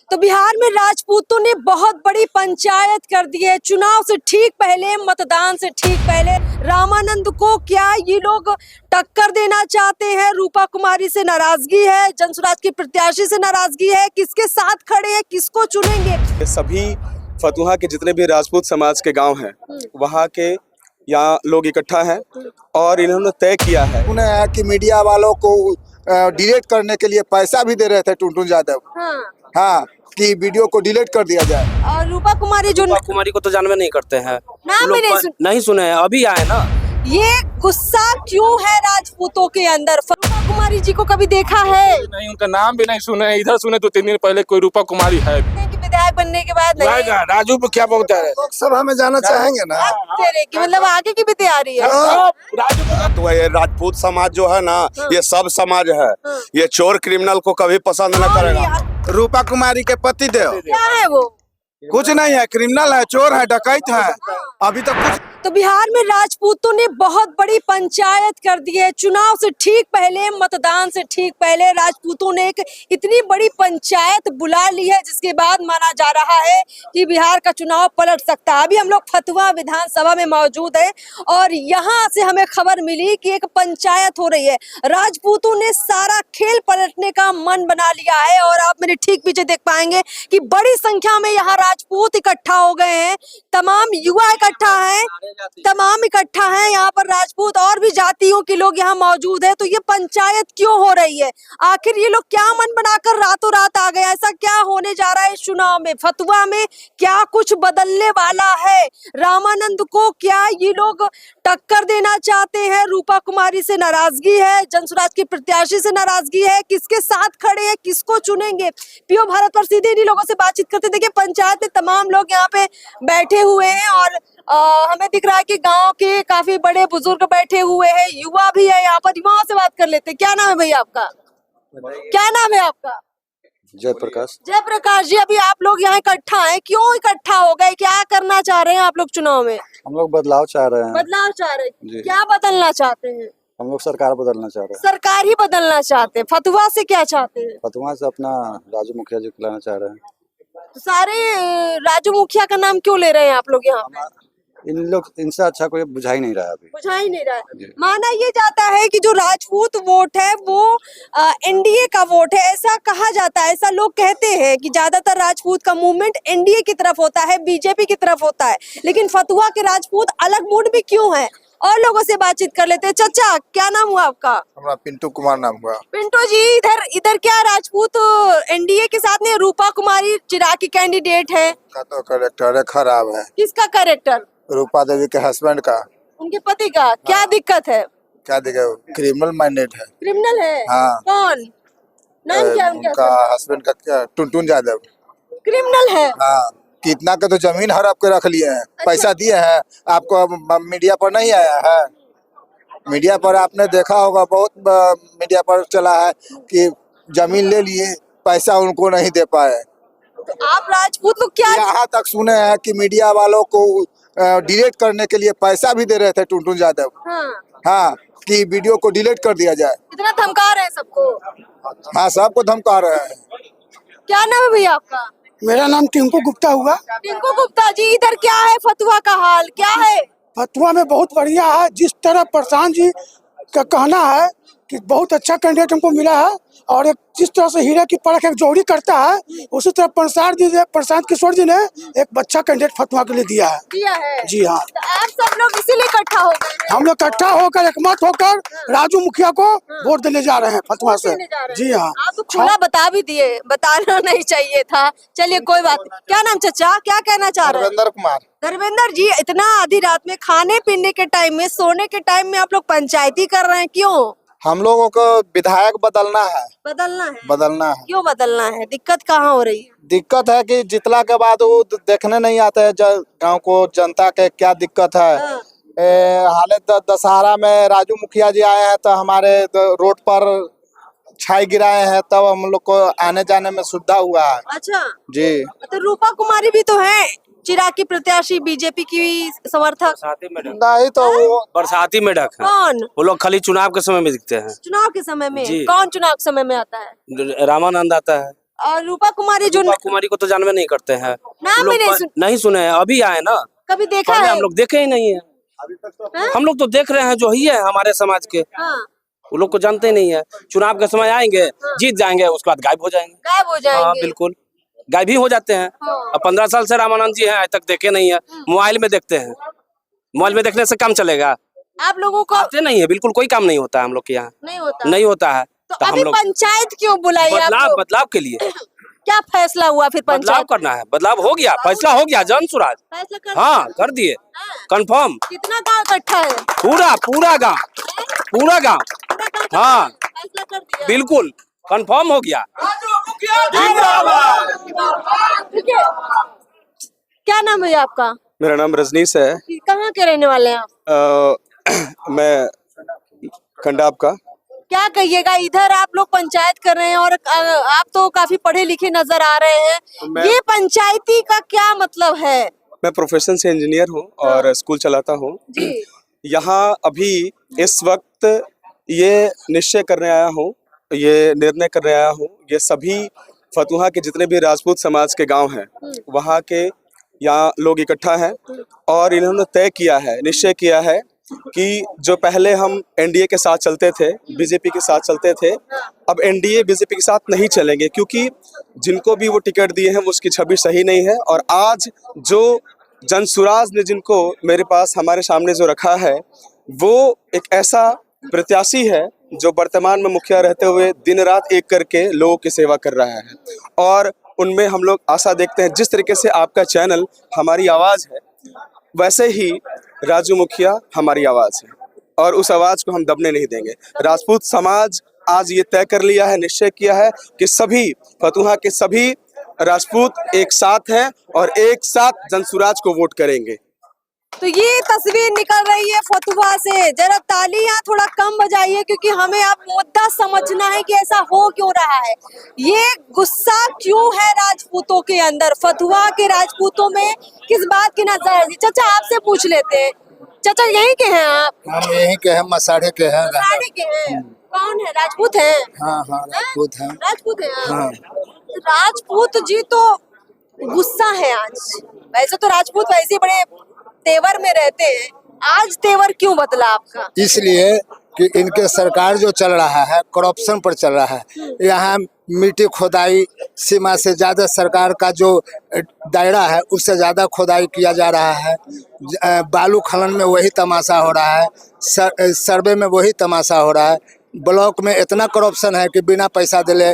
तो बिहार में राजपूतों ने बहुत बड़ी पंचायत कर दी है। चुनाव से ठीक पहले, मतदान से ठीक पहले रामानंद को क्या ये लोग टक्कर देना चाहते हैं? रूपा कुमारी से नाराजगी है, जनसुराज की प्रत्याशी से नाराजगी है, किसके साथ खड़े हैं, किसको चुनेंगे? सभी फतुहा के जितने भी राजपूत समाज के गांव हैं वहां के यहाँ लोग इकट्ठा हैं और इन्होंने तय किया है सुना है कि मीडिया वालों को डिलीट करने के लिए पैसा भी दे रहे थे टुनटुन यादव। हाँ, कि वीडियो को डिलीट कर दिया जाए। और रूपा कुमारी कुमारी को तो जानवे नहीं करते हैं, नाम भी नहीं सुने हैं, अभी आए ना। ये गुस्सा क्यों है राजपूतों के अंदर? रूपा कुमारी जी को कभी देखा है? नहीं, उनका नाम भी नहीं सुने हैं। इधर सुने तो 3 दिन पहले कोई रूपा कुमारी है कि विधायक बनने के बाद नहीं। राजू को क्या बोलता है? लोकसभा में जाना चाहेंगे ना? तेरे की मतलब आगे की भी तैयारी है। तो ये राजपूत समाज जो है ना, ये सब समाज है, ये चोर क्रिमिनल को कभी पसंद न करेगा। रूपा कुमारी के पति देव क्या है वो? कुछ नहीं है, क्रिमिनल है, चोर है, डकैत है। अभी तक कुछ तो बिहार में राजपूतों ने बहुत बड़ी पंचायत कर दी है। चुनाव से ठीक पहले, मतदान से ठीक पहले राजपूतों ने एक इतनी बड़ी पंचायत बुला ली है, जिसके बाद माना जा रहा है कि बिहार का चुनाव पलट सकता है। अभी हम लोग फतुहा विधानसभा में मौजूद है और यहाँ से हमें खबर मिली कि एक पंचायत हो रही है। राजपूतों ने सारा खेल पलटने का मन बना लिया है और आप मेरे ठीक पीछे देख पाएंगे कि बड़ी संख्या में यहाँ राजपूत इकट्ठा हो गए हैं। तमाम युवा इकट्ठा है, तमाम इकट्ठा है यहाँ पर। राजपूत और भी जातियों के लोग यहाँ मौजूद है। तो ये पंचायत क्यों हो रही है? आखिर ये लोग क्या मन बनाकर रातों रात आ गए? ऐसा क्या होने जा रहा है इस चुनाव में? फतुहा में क्या कुछ बदलने वाला है? रामानंद को क्या ये लोग टक्कर देना चाहते हैं? रूपा कुमारी से नाराजगी है, जनसुराज की प्रत्याशी से नाराजगी है, किसके साथ खड़े हैं, किसको चुनेंगे? पीओ भारत पर सीधे इन्हीं लोगों से बातचीत करते। देखिए, पंचायत में तमाम लोग यहाँ पे बैठे हुए हैं और हमें दिख रहा है कि गांव के काफी बड़े बुजुर्ग बैठे हुए हैं, युवा भी है यहाँ पर। युवाओं से बात कर लेते हैं। क्या नाम है भैया आपका? क्या नाम है आपका? जयप्रकाश। जयप्रकाश जी, अभी आप लोग यहाँ इकट्ठा हैं, क्यों इकट्ठा हो गए? क्या करना चाह रहे हैं आप लोग चुनाव में? हम लोग बदलाव चाह रहे हैं। बदलाव चाह रहे हैं? क्या बदलना चाहते हैं? हम लोग सरकार बदलना चाह रहे हैं। सरकार ही बदलना चाहते हैं। फतुहा से क्या चाहते हैं? फतुहा से अपना राजू मुखिया जी को लाना चाह रहे हैं। तो सारे राजू मुखिया का नाम क्यों ले रहे हैं आप लोग यहाँ पे? इन लोग इनसे अच्छा कोई बुझा ही नहीं रहा है अभी। बुझा ही नहीं रहा है। माना ये जाता है कि जो राजपूत वोट है वो एनडीए का वोट है, ऐसा कहा जाता है। ऐसा लोग कहते हैं कि ज्यादातर राजपूत का मूवमेंट एनडीए की तरफ होता है, बीजेपी की तरफ होता है। लेकिन फतुहा के राजपूत अलग मूड में क्यों है? और लोगों से बातचीत कर लेते हैं। चाचा, क्या नाम हुआ आपका? हमारा पिंटू कुमार नाम हुआ। पिंटू जी, इधर क्या राजपूत एनडीए के साथ में? रूपा कुमारी चिराग की कैंडिडेट है। का तो कैरेक्टर खराब है। किसका कैरेक्टर? रूपा देवी के हस्बैंड का। उनके पति का क्या दिक्कत है? क्या दिक्कत? क्रिमिनल माइंडेड है। क्रिमिनल है? हाँ। कौन? नाम क्या उनका हस्बैंड का? क्या? टुनटुन यादव। क्रिमिनल है? हाँ, कितना का तो जमीन हड़प के रख लिए हैं। अच्छा। पैसा दिए हैं आपको, मीडिया पर नहीं आया है? मीडिया पर आपने देखा होगा, बहुत मीडिया पर चला है कि जमीन ले लिए, पैसा उनको नहीं दे पाए। तो आप राजपूत लोग क्या यहाँ तक सुने हैं कि मीडिया वालों को डिलीट करने के लिए पैसा भी दे रहे थे टुनटुन यादव। हाँ, कि वीडियो को डिलीट कर दिया जाए। इतना धमका रहे हैं सबको? हाँ, सबको धमका रहे हैं। क्या नाम है भैया आपका? मेरा नाम टिंकू गुप्ता हुआ। टिंकू गुप्ता जी, इधर क्या है फतुहा का हाल क्या है? फतुहा में बहुत बढ़िया है। जिस तरह प्रशांत जी का कहना है कि बहुत अच्छा कैंडिडेट हमको मिला है और एक जिस तरह से हीरे की परख एक जोड़ी करता है, उसी तरह प्रशांत किशोर जी ने एक अच्छा कैंडिडेट फतुहा के लिए दिया है। जी हाँ। तो आप सब लोग इसीलिए इकट्ठा हो गए हैं? हम लोग इकट्ठा होकर एकमत होकर राजू मुखिया को वोट देने जा रहे हैं फतुहा से। जी हाँ। आप तो खुला बता भी दिए, बताना नहीं चाहिए था। चलिए कोई बात नहीं। क्या नाम चाचा, क्या कहना चाह रहे हैं? धर्मेंद्र कुमार। धर्मेंद्र जी, इतना आधी रात में, खाने पीने के टाइम में, सोने के टाइम में आप लोग पंचायती कर रहे हैं, क्यों? हम लोगों को विधायक बदलना है। बदलना है? क्यों बदलना है? दिक्कत कहाँ हो रही है? दिक्कत है कि जितला के बाद वो देखने नहीं आते हैं गांव को, जनता के क्या दिक्कत है। हाले दशहरा में राजू मुखिया जी आए हैं तो हमारे रोड पर छाई गिराए हैं, तब हम लोग को आने जाने में सुविधा हुआ है। अच्छा जी। तो रूपा कुमारी भी तो है, चिराग की प्रत्याशी, बीजेपी की समर्थक। नहीं तो वो बरसाती मेढक है। कौन? वो लोग खाली चुनाव के समय में दिखते हैं। चुनाव के समय में? कौन चुनाव के समय में आता है? रामानंद आता है। और रूपा कुमारी जो रूपा कुमारी को तो जानवे नहीं करते हैं। नाम वो भी लोग नहीं सुने हैं, अभी आए ना, कभी देखा पहले है? हम लोग देखे ही नहीं है। हाँ? हम लोग तो देख रहे हैं जो ही है हमारे समाज के, हाँ, वो लोग को जानते नहीं है। चुनाव के समय आएंगे, जीत जाएंगे, उसके बाद गायब हो जाएंगे। गायब हो हाँ जाएंगे। बिल्कुल, गायब ही हो जाते हैं। हाँ। अब 15 साल से रामानंद जी हैं, आज तक देखे नहीं है। मोबाइल में देखते हैं, मोबाइल में देखने से काम चलेगा? आप लोगों को आते नहीं है, बिल्कुल कोई काम नहीं होता है हम लोग के यहाँ, नहीं होता? नहीं होता है। तो तो हम अभी लोग पंचायत क्यों बुलाई आप बदलाव लोग? बदलाव के लिए क्या फैसला हुआ फिर बदलाव पंचायत? करना है, बदलाव हो गया, फैसला हो गया, जन सुराज। फैसला कर हाँ कर दिए, हाँ। कंफर्म। कितना गांव इकट्ठा है? पूरा गांव, पूरा गांव, पूरा गांव हाँ फैसला कर दिया? बिल्कुल कंफर्म हो गया। ठीक है। क्या नाम है आपका? मेरा नाम रजनीश है। कहाँ के रहने वाले हैं आप? मैं खंडाब का। क्या कहिएगा, इधर आप लोग पंचायत कर रहे हैं और आप तो काफी पढ़े लिखे नजर आ रहे हैं। मैं- ये पंचायती का क्या मतलब है? मैं प्रोफेशन से इंजीनियर हूँ और स्कूल चलाता हूँ। जी। यहाँ अभी इस वक्त ये निश्चय करने आया हूँ, ये निर्णय करने आया हूँ, ये सभी फतुहा के जितने भी राजपूत समाज के गांव हैं वहाँ के यहाँ लोग इकट्ठा हैं और इन्होंने तय किया है, निश्चय किया है कि जो पहले हम एनडीए के साथ चलते थे, बीजेपी के साथ चलते थे, अब एनडीए बीजेपी के साथ नहीं चलेंगे, क्योंकि जिनको भी वो टिकट दिए हैं उसकी छवि सही नहीं है। और आज जो जनसुराज ने जिनको मेरे पास हमारे सामने जो रखा है, वो एक ऐसा प्रत्याशी है जो वर्तमान में मुखिया रहते हुए दिन रात एक करके लोगों की सेवा कर रहा है। और उनमें हम लोग आशा देखते हैं, जिस तरीके से आपका चैनल हमारी आवाज़ है, वैसे ही राजू मुखिया हमारी आवाज़ है और उस आवाज़ को हम दबने नहीं देंगे। राजपूत समाज आज ये तय कर लिया है, निश्चय किया है कि सभी फतुहा के सभी राजपूत एक साथ हैं और एक साथ जनसुराज को वोट करेंगे। तो ये तस्वीर निकल रही है फतुहा से। जरा तालियां थोड़ा कम बजाइए, क्योंकि हमें अब मुद्दा समझना है कि ऐसा हो क्यों रहा है, ये गुस्सा क्यों है राजपूतों के अंदर, फतुहा के राजपूतों में किस बात की नाराजगी। चाचा आपसे पूछ लेते हैं, चाचा यहीं के हैं आप? हम यहीं के हैं, मसाढ़े के हैं। साड़ी के हैं? कौन है, राजपूत है? हाँ हाँ राजपूत हैं। राजपूत है हाँ। राजपूत जी तो गुस्सा है आज। वैसे तो राजपूत वैसे ही बड़े तेवर में रहते हैं, आज तेवर क्यों बदला आपका? इसलिए कि इनके सरकार जो चल रहा है करप्शन पर चल रहा है। यहाँ मिट्टी खोदाई सीमा से ज्यादा सरकार का जो दायरा है उससे ज्यादा खोदाई किया जा रहा है। बालू खनन में वही तमाशा हो रहा है, सर्वे में वही तमाशा हो रहा है। ब्लॉक में इतना करप्शन है कि बिना पैसा दिले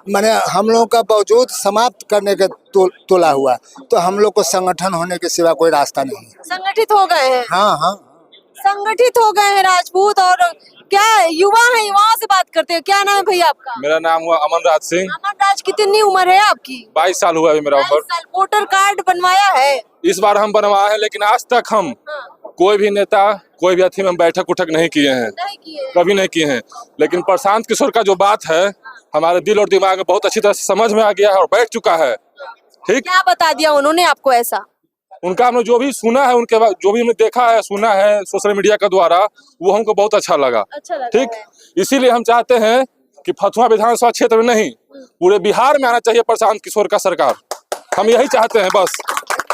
माने हम लोगों का बावजूद समाप्त करने के तोला हुआ। तो हम लोग को संगठन होने के सिवा कोई रास्ता नहीं है। संगठित हो गए हैं? हाँ हाँ संगठित हो गए हैं राजपूत। और क्या युवा है, युवाओं से बात करते हैं। क्या नाम है भैया आपका? मेरा नाम हुआ अमन राज सिंह। अमन राज, कितनी उम्र है आपकी? 22 साल हुआ अभी मेरा 22 उम्र। साल। वोटर कार्ड बनवाया है? इस बार हम बनवाए हैं, लेकिन आज तक हम कोई भी नेता कोई भी अथी में बैठक उठक नहीं किए हैं, नहीं किए? कभी नहीं किए हैं। लेकिन प्रशांत किशोर का जो बात है हमारे दिल और दिमाग में बहुत अच्छी तरह से समझ में आ गया है और बैठ चुका है। ठीक, क्या बता दिया उन्होंने आपको ऐसा? उनका हमने जो भी सुना है, उनके बाद जो भी हमने देखा है सुना है सोशल मीडिया के द्वारा, वो हमको बहुत अच्छा लगा। अच्छा लगा ठीक, है। इसीलिए हम चाहते हैं कि फतुहा विधानसभा क्षेत्र में नहीं, पूरे बिहार में आना चाहिए प्रशांत किशोर का सरकार। हम यही चाहते हैं बस।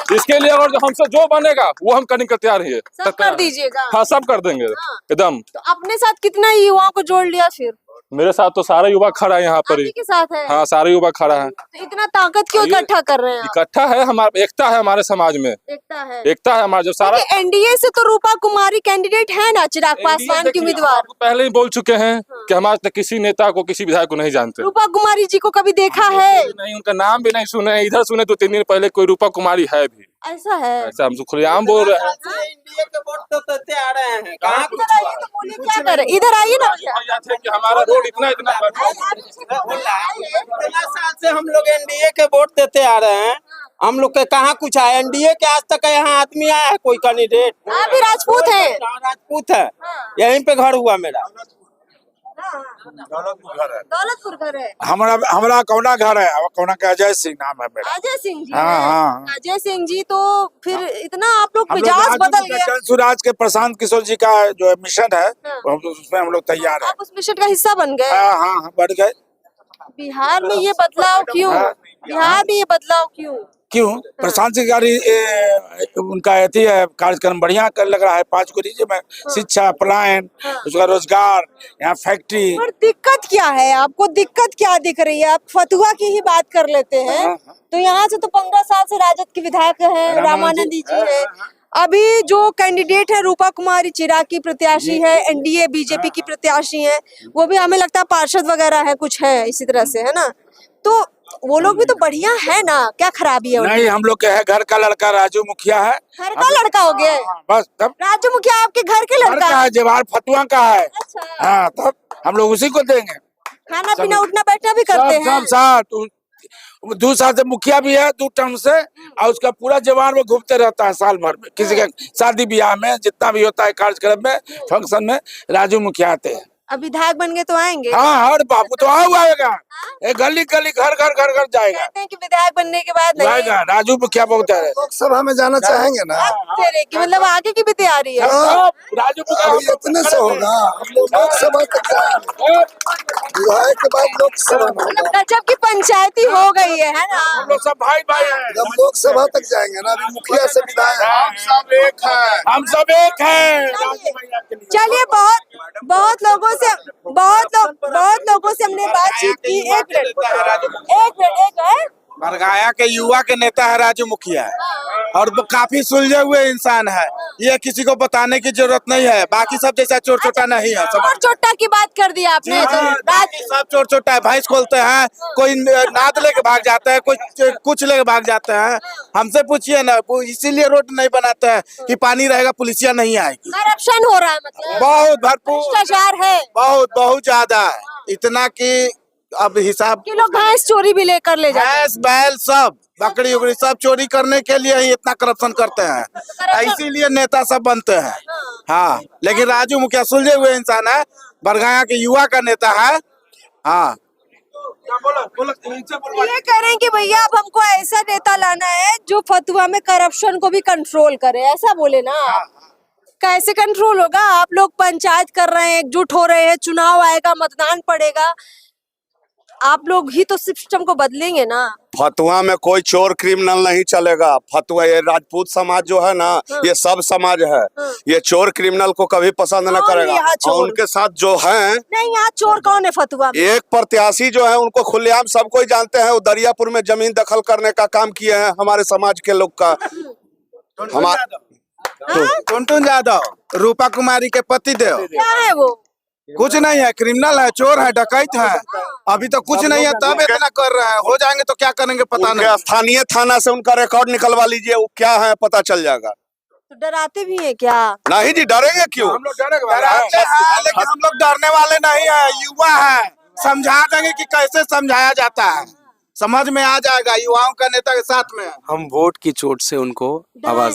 इसके लिए और जो हमसे जो बनेगा वो हम करने को तैयार हैं। सब कर दीजिएगा? हाँ सब कर देंगे एकदम। तो अपने साथ कितना युवाओं को जोड़ लिया फिर? मेरे साथ तो सारे युवा खड़ा है यहाँ पर आप ही। ही के साथ है? हाँ सारे युवा खड़ा है। तो इतना ताकत क्यों इकट्ठा कर रहे हैं आप? इकट्ठा है, हमारा एकता है हमारे समाज में, एकता है। एकता है हमारा। जो सारा एनडीए से तो रूपा कुमारी कैंडिडेट है ना, चिराग पासवान की उम्मीदवार। आपको पहले ही बोल चुके हैं कि हम आज तक किसी नेता को किसी विधायक को नहीं जानते। रूपा कुमारी जी को कभी देखा है? नहीं, उनका नाम भी नहीं सुने हैं। इधर सुने 2-3 दिन पहले कोई रूपा कुमारी है भी, ऐसा है? ऐसा हम खुलेआम बोल रहे हैं। इंडिया के वोट तो देते आ रहे हैं, कहाँ कुछ इधर आइए तो बोलिए, क्या करे, इधर आइए ना भैया। भैया थे कि हमारा रोड इतना इतना इतना साल से हम लोग एनडीए के वोट देते आ रहे हैं, हम लोग के कहाँ कुछ आया। एनडीए के आज तक यहाँ आदमी आया है कोई कैंडिडेट? आप भी राजपूत हैं? राजपूत है, यहीं पे घर हुआ मेरा। दौलतपुर घर है? हमारा कौना घर है, कौना का अजय सिंह नाम है मेरा। अजय सिंह जी? हाँ, है? हाँ। अजय सिंह जी, तो फिर इतना आप लोग हम लोग मिजाज राजू बदल गया। जनसुराज के प्रशांत किशोर जी का जो मिशन है हाँ। उसमें हम लोग तैयार है। आप उस मिशन का हिस्सा बन गए? हाँ हाँ हाँ, बढ़ गए। बिहार में ये बदलाव क्यों? बिहार में ये बदलाव क्यों? क्यों प्रशांत सिंह उनका अथी है कार्यक्रम बढ़िया कर लग रहा है। 5 को दीजिए, मैं शिक्षा, पलायन, उसका रोजगार, यहाँ फैक्ट्री। पर दिक्कत क्या है आपको? दिक्कत क्या दिख रही है? आप फतुहा की ही बात कर लेते हैं तो यहाँ से तो 15 साल से राजद के विधायक हैं, रामानंद जी है। अभी जो कैंडिडेट है रूपा कुमारी चिराग की प्रत्याशी है, एनडीए बीजेपी की प्रत्याशी है, वो भी हमें लगता है पार्षद वगैरह है, कुछ है इसी तरह से, है ना? तो वो लोग भी तो बढ़िया है ना, क्या खराबी है उनमें? नहीं, हम लोग के है घर का लड़का राजू मुखिया है। घर का लड़का हो गया है? बस तब राजू मुखिया आपके घर के घर लड़का का है, जवाहर फतुआ का है। अच्छा। हाँ, तब हम लोग उसी को देंगे। खाना पीना उठना बैठना भी करते हैं? सब साथ 2 साल से मुखिया भी है, 2 टर्म से, और उसका पूरा जवान में घूमते रहता है साल भर में। किसी के शादी ब्याह में, जितना भी होता है कार्यक्रम में, फंक्शन में, राजू मुखिया आते हैं। अब विधायक बन गए तो आएंगे? हाँ, और बापू तो आएगा, गली गली घर घर घर घर जाएगा। कहते हैं कि विधायक बनने के बाद नहीं आएगा, राजू मुखिया बहुत है। लोकसभा में जाना चाहेंगे ना? तेरे की मतलब आगे की भी तैयारी है? राजू मुखिया इतने से होगा, हम लोग लोकसभा तक जाएंगे, विधायक के बाद लोकसभा में होगा। गजब की पंचायती हो गई है ना? हम लोग सब भाई भाई हैं। जब लोकसभा तक जाएंगे ना, अभी मुखिया से विधायक हम सब एक हैं, हम सब एक हैं। चलिए, बहुत लोगों से हमने बातचीत की। एक मिनट है। बरगाया के युवा के नेता है राजू मुखिया, और वो काफी सुलझे हुए इंसान है। ये किसी को बताने की जरूरत नहीं है, बाकी सब जैसा चोर चोटा नहीं है। चोर चोटा की बात कर दी आपने। बाकी सब चोर चोटा है, भैंस खोलते हैं, कोई नाद लेके भाग जाता है, कोई कुछ लेके भाग जाते हैं। हमसे पूछिए ना, इसीलिए रोड नहीं बनाते हैं कि पानी रहेगा, पुलिसिया नहीं आएगी। करप्शन हो रहा है मतलब? बहुत भरपूर, भ्रष्टाचार है बहुत ज्यादा है, इतना कि अब हिसाब। कि लोग भैंस चोरी भी लेकर ले जाते हैं। भैंस बैल सब, बकरी उकरी सब चोरी करने के लिए ही इतना करप्शन करते हैं, इसीलिए नेता सब बनते हैं। हाँ, लेकिन राजू मुखिया सुलझे हुए इंसान है, बरगाया के युवा का नेता है। हाँ, ये कह रहे हैं कि भैया अब हमको ऐसा नेता लाना है जो फतुहा में करप्शन को भी कंट्रोल करे, ऐसा बोले ना आप। कैसे कंट्रोल होगा? आप लोग पंचायत कर रहे हैं, एकजुट हो रहे हैं, चुनाव आएगा, मतदान पड़ेगा, आप लोग ही तो सिस्टम को बदलेंगे ना। फतुहा में कोई चोर क्रिमिनल नहीं चलेगा। फतुहा ये राजपूत समाज जो है ना, ये सब समाज है, ये चोर क्रिमिनल को कभी पसंद न करेगा। और उनके साथ जो है, नहीं, यहाँ चोर कौन है फतुहा में? एक प्रत्याशी जो है उनको खुलेआम सब कोई जानते हैं, वो दरियापुर में जमीन दखल करने का काम किए हैं हमारे समाज के लोग का। टुनटुन यादव, रूपा कुमारी के पति देव। क्या है वो? कुछ नहीं है, क्रिमिनल है, चोर है, डकैत है। अभी तो कुछ नहीं है, तब इतना कर रहे हैं। हो जाएंगे तो क्या करेंगे पता नहीं। स्थानीय थाना से उनका रिकॉर्ड निकलवा लीजिए, वो क्या है पता चल जाएगा। तो डराते भी हैं क्या? नहीं जी, डरेंगे क्यों? हम लोग डराते हैं, लेकिन हम लोग डरने वाले नहीं है, युवा है। समझा देंगे कि कैसे समझाया जाता है, समझ में आ जाएगा। युवाओं का नेता के साथ में हम वोट की चोट से उनको आवाज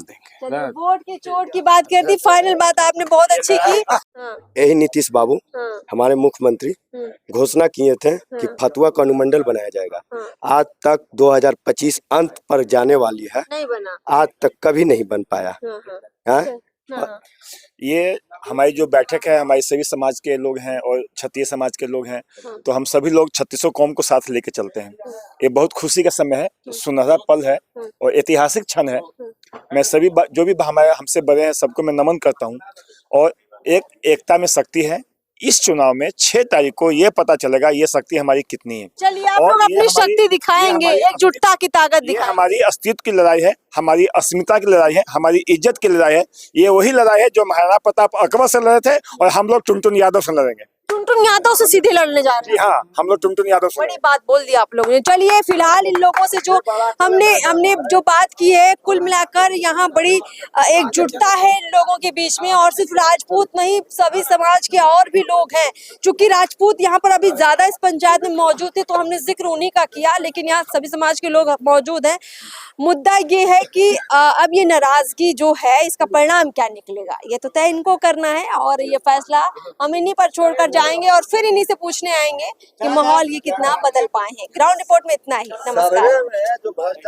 देंगे। चलिए, वोट की चोट की बात कर दी, फाइनल बात आपने बहुत अच्छी की। यही नीतीश बाबू हमारे मुख्यमंत्री घोषणा किए थे कि फतुहा का अनुमंडल बनाया जाएगा। आज तक 2025 अंत पर जाने वाली है, नहीं बना, आज तक कभी नहीं बन पाया। ये हमारी जो बैठक है, हमारे सभी समाज के लोग हैं और क्षत्रिय समाज के लोग हैं, तो हम सभी लोग 3600 कौम को साथ लेके चलते हैं। ये बहुत खुशी का समय है, सुनहरा पल है और ऐतिहासिक क्षण है। मैं सभी जो भी हमारे हमसे बड़े हैं सबको मैं नमन करता हूँ। और एकता में शक्ति है। इस चुनाव में 6 तारीख को ये पता चलेगा ये शक्ति हमारी कितनी है। चलिए, आप लोग अपनी शक्ति दिखाएंगे, एकजुटता की ताकत दिखाएंगे। ये हमारी अस्तित्व की लड़ाई है, हमारी अस्मिता की लड़ाई है, हमारी इज्जत की लड़ाई है। ये वही लड़ाई है जो महाराणा प्रताप अकबर से लड़े थे, और हम लोग टुनटुन यादव से लड़ेंगे। टुनटुन यादव से सीधे लड़ने जा रहे हैं? हाँ, हम लोग टुनटुन यादव से। बड़ी बात बोल दी आप लोगों ने। चलिए, फिलहाल इन लोगों से जो हमने जो बात की है, कुल मिलाकर यहाँ बड़ी एकजुटता है इन लोगों के बीच में। और सिर्फ राजपूत नहीं, सभी समाज के और भी लोग हैं। चूंकि राजपूत यहाँ पर अभी ज्यादा इस पंचायत में मौजूद थे, तो हमने जिक्र उन्हीं का किया, लेकिन यहाँ सभी समाज के लोग मौजूद हैं। मुद्दा ये है कि अब ये नाराजगी जो है, इसका परिणाम क्या निकलेगा, ये तो तय इनको करना है। और ये फैसला हम इन्हीं पर छोड़कर जाएंगे और फिर इन्हीं से पूछने आएंगे कि माहौल ये कितना बदल पाए हैं। ग्राउंड रिपोर्ट में इतना ही। नमस्कार।